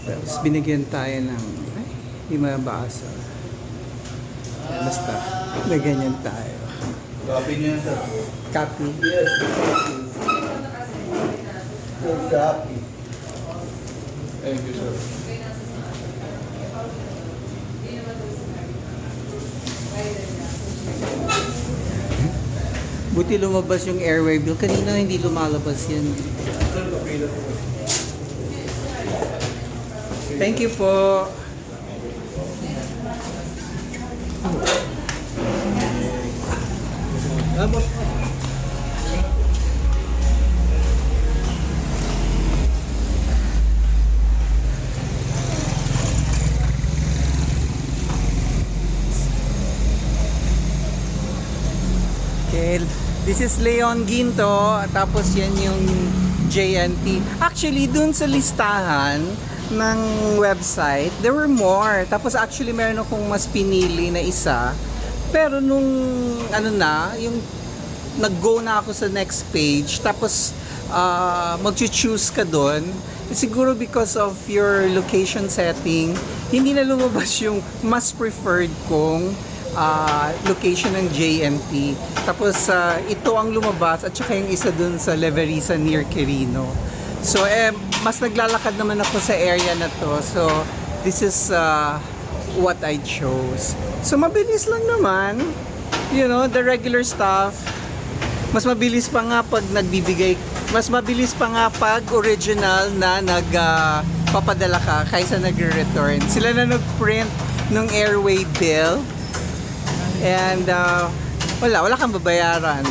Tapos binigyan tayo ng, ay, hindi mabasa. Basta, na ganyan tayo. Copy niya sir. Copy. Yes, copy. Full copy. Thank you sir. Buti lumabas yung airway bill. Kanina hindi lumalabas yan. Sir, copy na po. Thank you po. Tapos, Okay, this is Leon Ginto, tapos yan yung JNT. Actually, dun sa listahan ng website, there were more. Tapos actually, meron akong mas pinili na isa. Pero nung, ano na, yung nag-go na ako sa next page, tapos mag-choose ka dun, siguro because of your location setting, hindi na lumabas yung mas preferred kong location ng JMT. Tapos ito ang lumabas at saka yung isa dun sa Leverisa near Quirino. So mas naglalakad naman ako sa area na to. So this is what I chose. So mabilis lang naman. You know, the regular stuff. Mas mabilis pa nga pag nagbibigay. Mas mabilis pa nga pag original na nagpapadala ka kaysa nagre-return. Sila na nag-print ng airway bill. And wala kang babayaran.